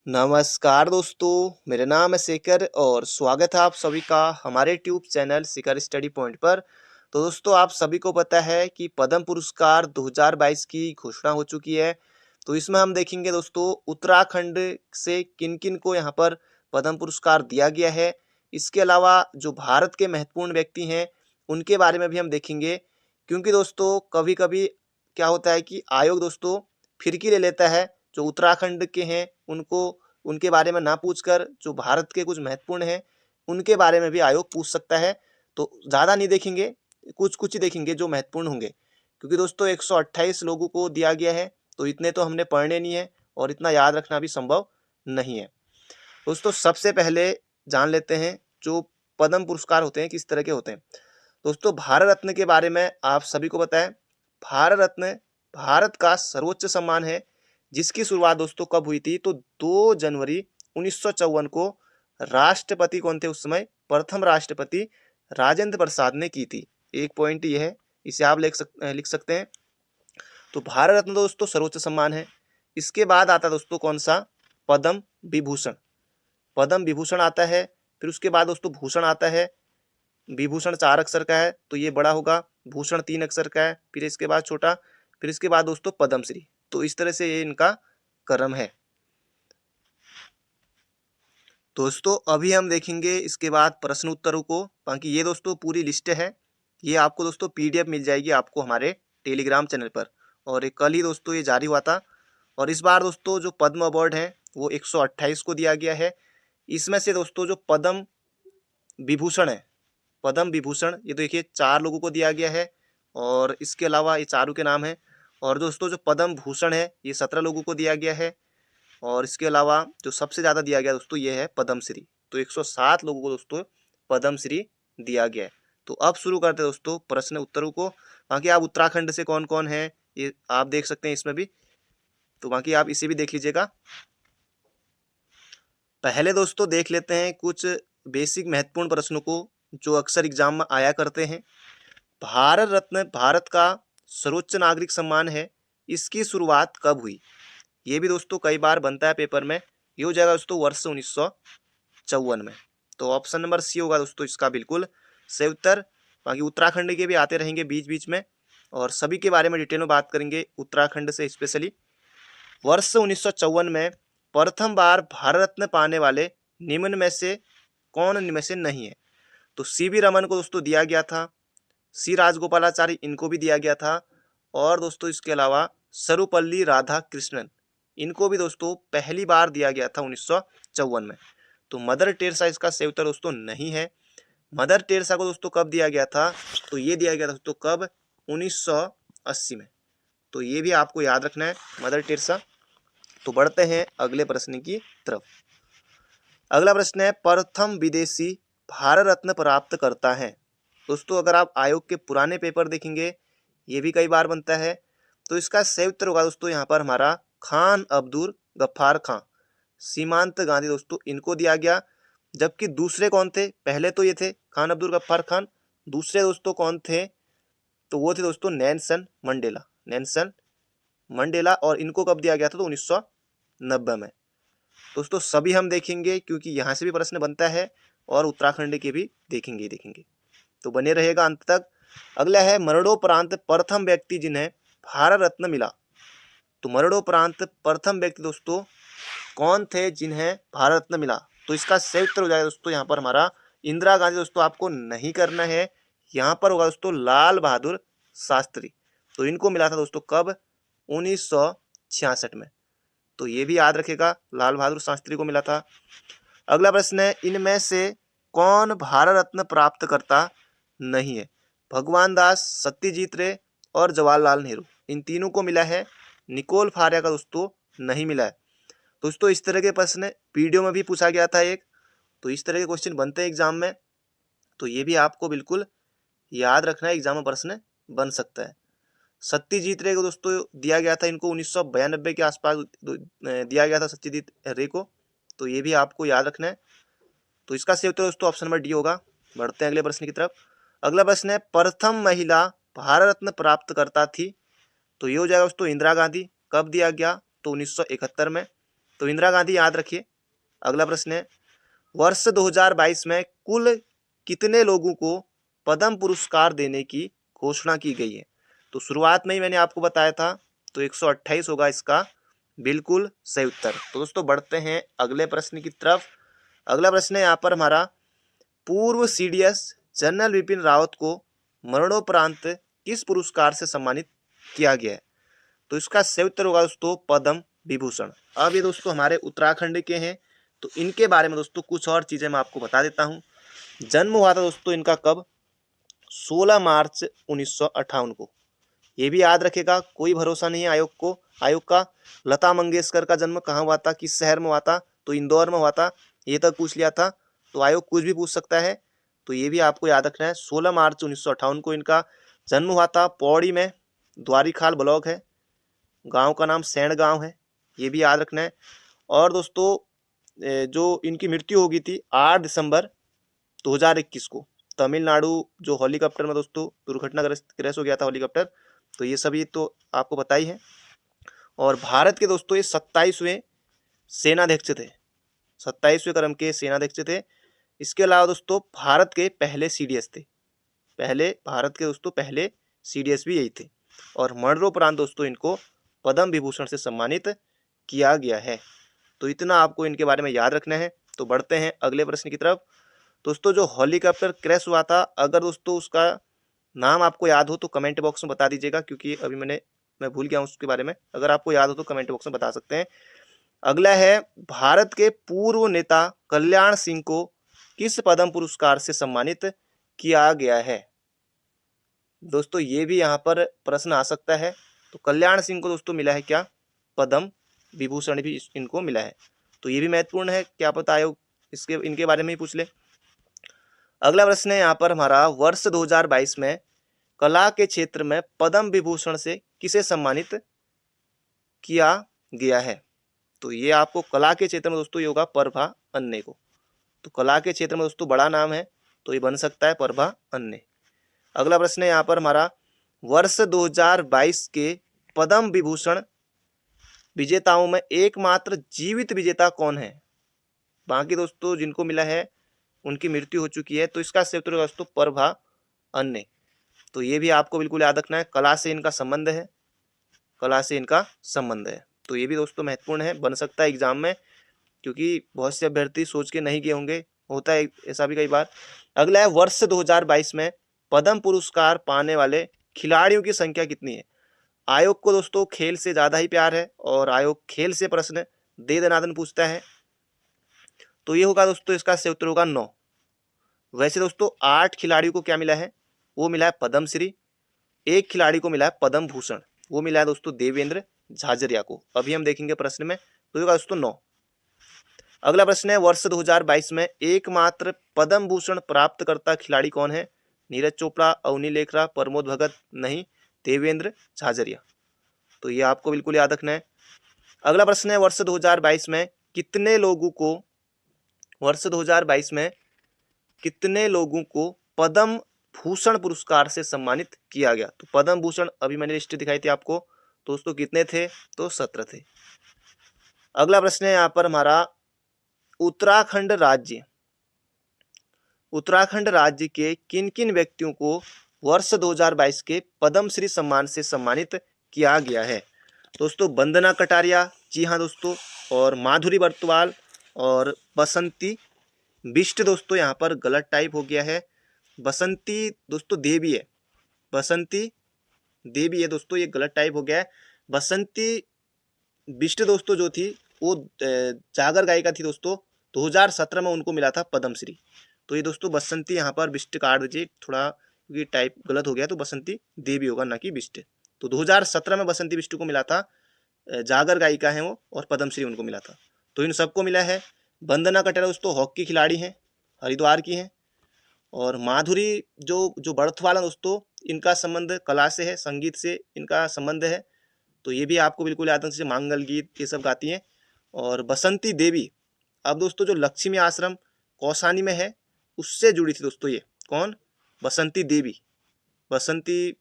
नमस्कार दोस्तों, मेरा नाम है शेखर और स्वागत है आप सभी का हमारे ट्यूब चैनल शिखर स्टडी पॉइंट पर। तो दोस्तों, आप सभी को पता है कि पद्म पुरस्कार 2022 की घोषणा हो चुकी है। तो इसमें हम देखेंगे दोस्तों, उत्तराखंड से किन किन को यहाँ पर पद्म पुरस्कार दिया गया है। इसके अलावा जो भारत के महत्वपूर्ण व्यक्ति हैं उनके बारे में भी हम देखेंगे, क्योंकि दोस्तों कभी कभी क्या होता है कि आयोग दोस्तों फिरकी ले लेता है। जो उत्तराखंड के हैं उनको उनके बारे में ना पूछकर जो भारत के कुछ महत्वपूर्ण हैं उनके बारे में भी आयोग पूछ सकता है। तो ज़्यादा नहीं देखेंगे, कुछ कुछ ही देखेंगे जो महत्वपूर्ण होंगे, क्योंकि दोस्तों 128 लोगों को दिया गया है। तो इतने तो हमने पढ़ने नहीं है और इतना याद रखना भी संभव नहीं है। दोस्तों सबसे पहले जान लेते हैं जो पद्म पुरस्कार होते हैं किस तरह के होते हैं। दोस्तों भारत रत्न के बारे में आप सभी को पता है। भारत रत्न भारत का सर्वोच्च सम्मान है, जिसकी शुरुआत दोस्तों कब हुई थी? तो 2 जनवरी 1954 को राष्ट्रपति कौन थे उस समय? प्रथम राष्ट्रपति राजेंद्र प्रसाद ने की थी। एक पॉइंट ये है, इसे आप लिख सकते हैं। तो भारत रत्न दोस्तों सर्वोच्च सम्मान है। इसके बाद आता दोस्तों कौन सा? पद्म विभूषण। पद्म विभूषण आता है, फिर उसके बाद दोस्तों भूषण आता है। विभूषण 4 अक्षर का है तो ये बड़ा होगा, भूषण 3 अक्षर का है, फिर इसके बाद छोटा, फिर इसके बाद दोस्तों पद्मश्री। तो इस तरह से ये इनका क्रम है। दोस्तों अभी हम देखेंगे इसके बाद प्रश्न उत्तरों को। बाकी ये दोस्तों पूरी लिस्ट है, ये आपको दोस्तों पीडीएफ मिल जाएगी आपको हमारे टेलीग्राम चैनल पर। और कल ही दोस्तों ये जारी हुआ था। और इस बार दोस्तों जो पद्म अवार्ड है वो 128 को दिया गया है। इसमें से दोस्तों जो पद्म विभूषण है, पद्म विभूषण, ये देखिए 4 लोगों को दिया गया है। और इसके अलावा ये चारों के नाम है। और दोस्तों जो पद्म भूषण है ये 17 लोगों को दिया गया है। और इसके अलावा जो सबसे ज़्यादा दिया गया दोस्तों ये है पद्मश्री। तो 107 लोगों को दोस्तों पद्मश्री दिया गया है। तो अब शुरू करते हैं दोस्तों प्रश्न उत्तरों को। बाकी आप उत्तराखंड से कौन कौन है ये आप देख सकते हैं इसमें भी, तो बाकी आप इसे भी देख लीजिएगा। पहले दोस्तों देख लेते हैं कुछ बेसिक महत्वपूर्ण प्रश्नों को जो अक्सर एग्जाम में आया करते हैं। भारत रत्न भारत का सर्वोच्च नागरिक सम्मान है, इसकी शुरुआत कब हुई? ये भी दोस्तों कई बार बनता है पेपर में। ये हो जाएगा दोस्तों वर्ष 1954 में। तो ऑप्शन नंबर सी होगा दोस्तों इसका बिल्कुल सही उत्तर। बाकी उत्तराखंड के भी आते रहेंगे बीच बीच में और सभी के बारे में डिटेल में बात करेंगे उत्तराखंड से स्पेशली। वर्ष 1954 में प्रथम बार भारत रत्न पाने वाले निम्न में से कौन इनमें से नहीं है? तो सीवी रमन को दोस्तों दिया गया था, सी राजगोपालाचारी इनको भी दिया गया था, और दोस्तों इसके अलावा सर्वपल्ली राधाकृष्णन इनको भी दोस्तों पहली बार दिया गया था 1954 में। तो मदर टेरेसा इसका सही उत्तर दोस्तों नहीं है। मदर टेरेसा को दोस्तों कब दिया गया था? तो ये दिया गया था दोस्तों कब? 1980 में। तो ये भी आपको याद रखना है, मदर टेरेसा। तो बढ़ते हैं अगले प्रश्न की तरफ। अगला प्रश्न है, प्रथम विदेशी भारत रत्न प्राप्त करता है। दोस्तों अगर आप आयोग के पुराने पेपर देखेंगे, ये भी कई बार बनता है। तो इसका सही उत्तर होगा दोस्तों यहाँ पर हमारा खान अब्दुल गफ्फार खां। सीमांत गांधी दोस्तों इनको दिया गया। जबकि दूसरे कौन थे? पहले तो ये थे खान अब्दुल गफ्फार खान, दूसरे दोस्तों कौन थे? तो वो थे दोस्तों नेल्सन मंडेला। नेल्सन मंडेला, और इनको कब दिया गया था? तो 1990 में। दोस्तों सभी हम देखेंगे क्योंकि यहाँ से भी प्रश्न बनता है और उत्तराखंड के भी देखेंगे ही देखेंगे, तो बने रहेगा अंत तक। अगला है, मरणोपरांत प्रथम व्यक्ति जिन्हें भारत रत्न मिला। तो मरणोपरांत प्रथम व्यक्ति दोस्तों कौन थे जिन्हें भारत रत्न मिला? तो इसका सही उत्तर हो जाएगा दोस्तों यहाँ पर हमारा इंदिरा गांधी। दोस्तों आपको नहीं करना है, यहाँ पर होगा दोस्तों लाल बहादुर शास्त्री। तो इनको मिला था दोस्तों कब? 1966 में। तो ये भी याद रखेगा, लाल बहादुर शास्त्री को मिला था। अगला प्रश्न है, इनमें से कौन भारत रत्न प्राप्त करता नहीं है? भगवान दास, सत्यजीत रे और जवाहरलाल नेहरू, इन तीनों को मिला है। निकोल फारिया का दोस्तों नहीं मिला है। दोस्तों इस तरह के प्रश्न वीडियो में भी पूछा गया था एक, तो इस तरह के क्वेश्चन बनते हैं एग्जाम में। तो ये भी आपको बिल्कुल याद रखना है, एग्जाम में प्रश्न बन सकता है। सत्यजीत रे को दोस्तों दिया गया था, इनको 1992 के आसपास दिया गया था सत्यजीत रे को। तो ये भी आपको याद रखना है। तो इसका सही उत्तर दोस्तों ऑप्शन नंबर डी होगा। बढ़ते हैं अगले प्रश्न की तरफ। अगला प्रश्न है, प्रथम महिला भारत रत्न प्राप्त करता थी। तो ये हो जाएगा दोस्तों इंदिरा गांधी। कब दिया गया? तो 1971 में। तो इंदिरा गांधी याद रखिए। अगला प्रश्न है, वर्ष 2022 में कुल कितने लोगों को पद्म पुरस्कार देने की घोषणा की गई है? तो शुरुआत में ही मैंने आपको बताया था, तो 128 होगा इसका बिल्कुल सही उत्तर। तो दोस्तों बढ़ते हैं अगले प्रश्न की तरफ। अगला प्रश्न है यहाँ पर हमारा, पूर्व CDS जनरल विपिन रावत को मरणोपरांत किस पुरस्कार से सम्मानित किया गया है? तो इसका सही उत्तर होगा दोस्तों पद्म विभूषण। अब ये दोस्तों हमारे उत्तराखंड के हैं, तो इनके बारे में दोस्तों कुछ और चीज़ें मैं आपको बता देता हूँ। जन्म हुआ था दोस्तों इनका कब? 16 मार्च 1958 को। ये भी याद रखेगा, कोई भरोसा नहीं है आयोग का। लता मंगेशकर का जन्म कहाँ हुआ था, किस शहर में हुआ था? तो इंदौर में हुआ था। ये तक पूछ लिया था, तो आयोग कुछ भी पूछ सकता है, तो ये भी आपको याद रखना है। 16 मार्च 1958 को इनका जन्म हुआ था। पौड़ी में द्वारीखाल ब्लॉक है, गांव का नाम सैंड गांव है, ये भी याद रखना है। और दोस्तों जो इनकी मृत्यु हो गई थी 8 दिसंबर 2021 को, तमिलनाडु जो हेलीकॉप्टर में दोस्तों दुर्घटनाग्रस्त क्रैश हो गया था हेलीकॉप्टर, तो ये सभी तो आपको पता ही है। और भारत के दोस्तों ये 27वें सेनाध्यक्ष थे, 27वें क्रम के सेनाध्यक्ष थे। इसके अलावा दोस्तों भारत के पहले CDS थे, भारत के दोस्तों पहले CDS भी यही थे। और मरणोपरांत दोस्तों इनको पद्म विभूषण से सम्मानित किया गया है। तो इतना आपको इनके बारे में याद रखना है। तो बढ़ते हैं अगले प्रश्न की तरफ। दोस्तों जो हेलीकॉप्टर क्रैश हुआ था, अगर दोस्तों उसका नाम आपको याद हो तो कमेंट बॉक्स में बता दीजिएगा, क्योंकि अभी मैं भूल गया हूँ उसके बारे में। अगर आपको याद हो तो कमेंट बॉक्स में बता सकते हैं। अगला है, भारत के पूर्व नेता कल्याण सिंह को किस पद्म पुरस्कार से सम्मानित किया गया है? दोस्तों ये भी यहाँ पर प्रश्न आ सकता है। तो कल्याण सिंह को दोस्तों मिला है क्या? पद्म विभूषण भी इनको मिला है। तो ये भी महत्वपूर्ण है, क्या पता आयोग इनके बारे में ही पूछ ले। अगला प्रश्न है यहाँ पर हमारा, वर्ष 2022 में कला के क्षेत्र में पद्म विभूषण से किसे सम्मानित किया गया है? तो ये आपको कला के क्षेत्र में दोस्तों ये होगा प्रभा अन्ने को। तो कला के क्षेत्र में दोस्तों बड़ा नाम है, तो ये बन सकता है प्रभा अन्ने। अगला प्रश्न है यहाँ पर हमारा, वर्ष 2022 के पद्म विभूषण विजेताओं में एकमात्र जीवित विजेता कौन है? बाकी दोस्तों जिनको मिला है उनकी मृत्यु हो चुकी है। तो इसका सही उत्तर दोस्तों प्रभा अन्ने। तो ये भी आपको बिल्कुल याद रखना है, कला से इनका संबंध है, कला से इनका संबंध है। तो ये भी दोस्तों महत्वपूर्ण है, बन सकता है एग्जाम में, क्योंकि बहुत से अभ्यर्थी सोच के नहीं गए होंगे, होता है ऐसा भी कई बार। अगला है, वर्ष 2022 में पद्म पुरस्कार पाने वाले खिलाड़ियों की संख्या कितनी है? आयोग को दोस्तों खेल से ज़्यादा ही प्यार है, और आयोग खेल से प्रश्न दे दनादन पूछता है। तो ये होगा दोस्तों, इसका सही उत्तर होगा 9। वैसे दोस्तों 8 खिलाड़ियों को क्या मिला है? वो मिला है पद्मश्री। 1 खिलाड़ी को मिला है पद्म भूषण, वो मिला है दोस्तों देवेंद्र झाझरिया को। अभी हम देखेंगे प्रश्न में, तो ये होगा दोस्तों 9। अगला प्रश्न है, वर्ष 2022 में एकमात्र पद्म भूषण प्राप्त करता खिलाड़ी कौन है? नीरज चोपड़ा, अवनी लेखरा, प्रमोद भगत, नहीं, देवेंद्र झाझरिया। तो ये आपको बिल्कुल याद रखना है। अगला प्रश्न है, वर्ष 2022 में कितने लोगों को पद्म भूषण पुरस्कार से सम्मानित किया गया? तो पद्म भूषण अभी मैंने लिस्ट दिखाई थी आपको, दोस्तों कितने थे? तो 17 थे। अगला प्रश्न है यहाँ पर हमारा, उत्तराखंड राज्य के किन किन व्यक्तियों को वर्ष 2022 के पद्मश्री सम्मान से सम्मानित किया गया है? दोस्तों वंदना कटारिया, जी हाँ दोस्तों, और माधुरी बर्तवाल और बसंती बिष्ट। दोस्तों यहाँ पर गलत टाइप हो गया है, बसंती दोस्तों देवी है, बसंती देवी है दोस्तों, ये गलत टाइप हो गया है। बसंती बिष्ट दोस्तों जो थी वो जागर गायिका थी दोस्तों, 2017 में उनको मिला था पद्मश्री। तो ये दोस्तों बसंती यहाँ पर बिष्ट काट दीजिए, थोड़ा क्योंकि टाइप गलत हो गया, तो बसंती देवी होगा ना कि बिष्ट। तो 2017 में बसंती बिष्ट को मिला था, जागर गायिका है वो, और पद्मश्री उनको मिला था। तो इन सबको मिला है। वंदना कटारिया दोस्तों हॉकी खिलाड़ी हैं, हरिद्वार की हैं। और माधुरी जो बर्थवाला दोस्तों, इनका संबंध कला से है, संगीत से इनका संबंध है। तो ये भी आपको बिल्कुल याद है, जैसे मांगल गीत ये सब गाती हैं। और बसंती देवी, अब दोस्तों जो लक्ष्मी आश्रम कौसानी में है उससे जुड़ी थी दोस्तों, ये कौन? बसंती देवी, बसंती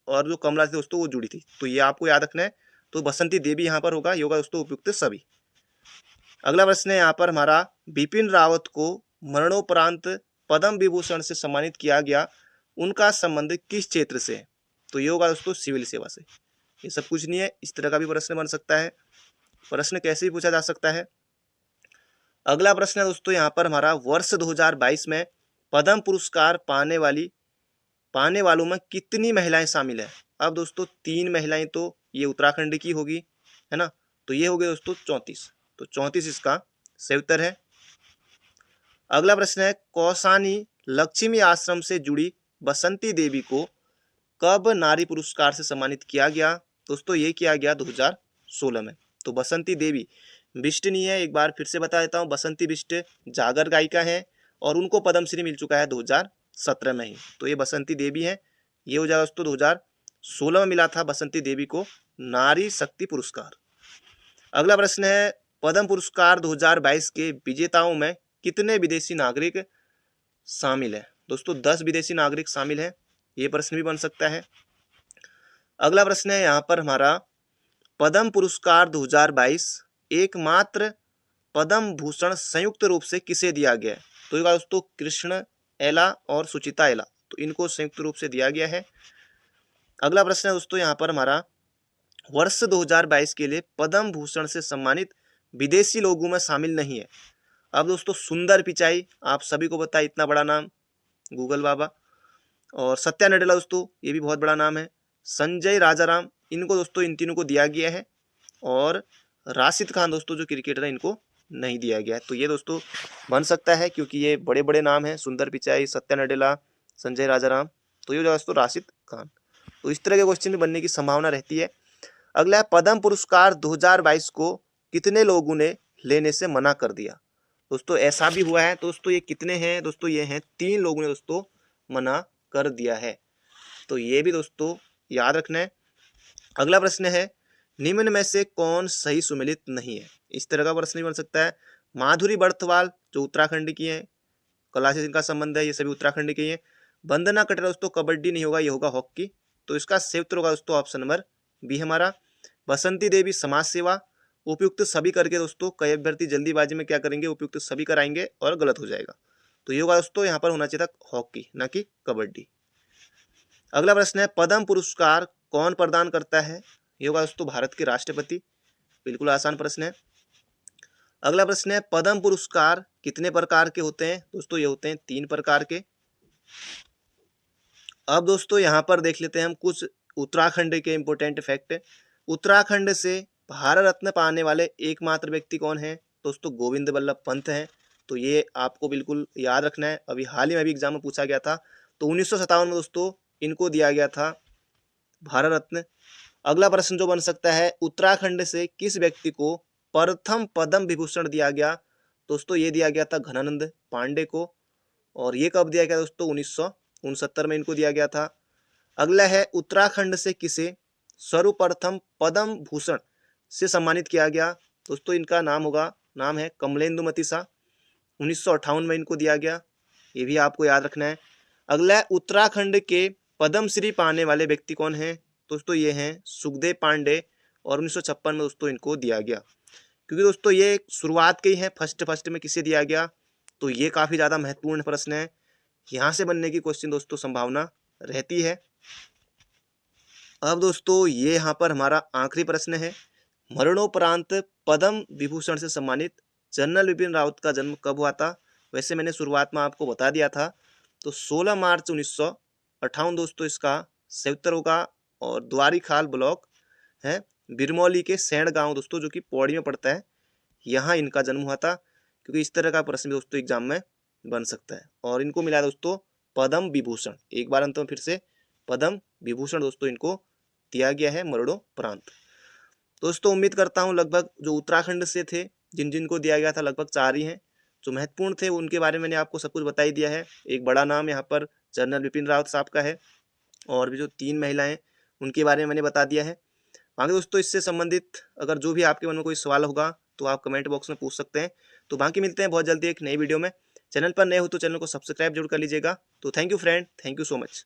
और जो कमला थी दोस्तों वो जुड़ी थी। तो ये आपको याद रखना है। तो बसंती देवी यहाँ पर होगा, ये होगा दोस्तों उपयुक्त सभी। अगला प्रश्न है यहाँ पर हमारा, बिपिन रावत को मरणोपरांत पद्म विभूषण से सम्मानित किया गया, उनका संबंध किस क्षेत्र से है? तो ये होगा दोस्तों सिविल सेवा से। ये सब कुछ नहीं है, इस तरह का भी प्रश्न बन सकता है, प्रश्न कैसे भी पूछा जा सकता है। अगला प्रश्न है दोस्तों यहाँ पर हमारा, वर्ष 2022 में पद्म पुरस्कार पाने वालों में कितनी महिलाएं शामिल है? अब दोस्तों 3 महिलाएं तो ये उत्तराखंड की होगी, है ना, तो ये हो गए दोस्तों 34, तो 34 इसका सही उत्तर है। अगला प्रश्न है, कौसानी लक्ष्मी आश्रम से जुड़ी बसंती देवी को कब नारी पुरस्कार से सम्मानित किया गया? दोस्तों ये किया गया 2016 में। तो बसंती देवी बिष्ट नहीं है, एक बार फिर से बता देता हूँ, बसंती बिष्ट जागर गायिका है और उनको पद्मश्री मिल चुका है 2017 में ही। तो ये बसंती देवी है, ये हो जाएगा दोस्तों 2016 में मिला था बसंती देवी को नारी शक्ति पुरस्कार। अगला प्रश्न है, पद्म पुरस्कार 2022 के विजेताओं में कितने विदेशी नागरिक शामिल है? दोस्तों 10 विदेशी नागरिक शामिल है, ये प्रश्न भी बन सकता है। अगला प्रश्न है यहाँ पर हमारा, पद्म पुरस्कार 2022 एकमात्र पद्म भूषण संयुक्त रूप से किसे दिया गया है? तो ये दोस्तों कृष्ण एला और सुचिता एला, तो इनको संयुक्त रूप से दिया गया है। अगला प्रश्न है दोस्तों यहाँ पर हमारा, वर्ष 2022 के लिए पद्म भूषण से सम्मानित विदेशी लोगों में शामिल नहीं है। अब दोस्तों सुंदर पिचाई, आप सभी को पता है, इतना बड़ा नाम, गूगल बाबा, और सत्या नडेला दोस्तों ये भी बहुत बड़ा नाम है, संजय राजाराम, इनको दोस्तों इन तीनों को दिया गया है, और राशिद खान दोस्तों जो क्रिकेटर है इनको नहीं दिया गया है। तो ये दोस्तों बन सकता है क्योंकि ये बड़े बड़े नाम हैं, सुंदर पिचाई, सत्या नडेला, संजय राजाराम, तो ये दोस्तों राशिद खान। तो इस तरह के क्वेश्चन भी बनने की संभावना रहती है। अगला है, पद्म पुरस्कार 2022 को कितने लोगों ने लेने से मना कर दिया? दोस्तों ऐसा भी हुआ है। दोस्तों ये कितने हैं? दोस्तों ये हैं 3 लोगों ने दोस्तों मना कर दिया है, तो ये भी दोस्तों याद रखना है। अगला प्रश्न है, निम्न में से कौन सही सुमेलित नहीं है? इस तरह का प्रश्न भी बन सकता है। माधुरी बर्थवाल जो उत्तराखंड की है, कला से जिनका संबंध है, ये सभी उत्तराखंड की है। वंदना कटरा दोस्तों कबड्डी नहीं होगा, ये होगा हॉकी, तो इसका सही उत्तर होगा दोस्तों ऑप्शन नंबर बी हमारा। बसंती देवी समाज सेवा, उपयुक्त सभी करके दोस्तों कई अभ्यर्थी जल्दीबाजी में क्या करेंगे, उपयुक्त सभी कराएंगे और गलत हो जाएगा, तो ये होगा दोस्तों यहाँ पर होना चाहिए था हॉकी, ना कि कबड्डी। अगला प्रश्न है, पद्म पुरस्कार कौन प्रदान करता है? ये होगा दोस्तों भारत के राष्ट्रपति, बिल्कुल आसान प्रश्न है। अगला प्रश्न है, पद्म पुरस्कार कितने प्रकार के होते हैं? दोस्तों ये होते हैं 3 प्रकार के। अब दोस्तों यहाँ पर देख लेते हैं हम कुछ उत्तराखंड के इंपॉर्टेंट फैक्ट। उत्तराखंड से भारत रत्न पाने वाले एकमात्र व्यक्ति कौन है? दोस्तों गोविंद बल्लभ पंत हैं, तो ये आपको बिल्कुल याद रखना है। अभी हाल ही में भी एग्जाम में पूछा गया था, तो 1957 में दोस्तों इनको दिया गया था भारत रत्न। अगला प्रश्न जो बन सकता है, उत्तराखंड से किस व्यक्ति को प्रथम पद्म विभूषण दिया गया? दोस्तों ये दिया गया था घनानंद पांडे को, और ये कब दिया गया दोस्तों? 1969 में इनको दिया गया था। अगला है, उत्तराखंड से किसे सर्वप्रथम पद्म भूषण से सम्मानित किया गया? दोस्तों इनका नाम है कमलेंदुमती शाह, 1958 में इनको दिया गया, ये भी आपको याद रखना है। अगला है, उत्तराखंड के पद्मश्री पाने वाले व्यक्ति कौन हैं? दोस्तों ये हैं सुखदेव पांडे, और 1956 में दोस्तों इनको दिया गया। क्योंकि दोस्तों ये शुरुआत के ही हैं, फर्स्ट में किसे दिया गया, तो ये काफ़ी ज़्यादा महत्वपूर्ण प्रश्न है, यहाँ से बनने की क्वेश्चन दोस्तों संभावना रहती है। अब दोस्तों ये यहाँ पर हमारा आखिरी प्रश्न है, मरणोपरांत पद्म विभूषण से सम्मानित जनरल बिपिन रावत का जन्म कब हुआ था? वैसे मैंने शुरुआत में आपको बता दिया था, तो 16 मार्च 1958 दोस्तों इसका सही उत्तर होगा, और द्वारी खाल ब्लॉक है बिरमौली के सैंड गांव दोस्तों जो कि पौड़ी में पड़ता है, यहाँ इनका जन्म हुआ था। क्योंकि इस तरह का प्रश्न दोस्तों एग्जाम में बन सकता है, और इनको मिला दोस्तों पद्म विभूषण, एक बार अंत में फिर से पद्म विभूषण दोस्तों इनको दिया गया है मरणोपरांत। दोस्तों उम्मीद करता हूँ लगभग जो उत्तराखंड से थे जिनको दिया गया था लगभग 4 ही हैं, जो महत्वपूर्ण थे उनके बारे में मैंने आपको सब कुछ बता ही दिया है। एक बड़ा नाम यहाँ पर जनरल बिपिन रावत साहब का है, और भी जो 3 महिलाएं उनके बारे में मैंने बता दिया है। बाकी दोस्तों इससे संबंधित अगर जो भी आपके मन में कोई सवाल होगा तो आप कमेंट बॉक्स में पूछ सकते हैं। तो बाकी मिलते हैं बहुत जल्दी एक नई वीडियो में। चैनल पर नए हो तो चैनल को सब्सक्राइब जरूर कर लीजिएगा। तो thank you friend, thank you so much.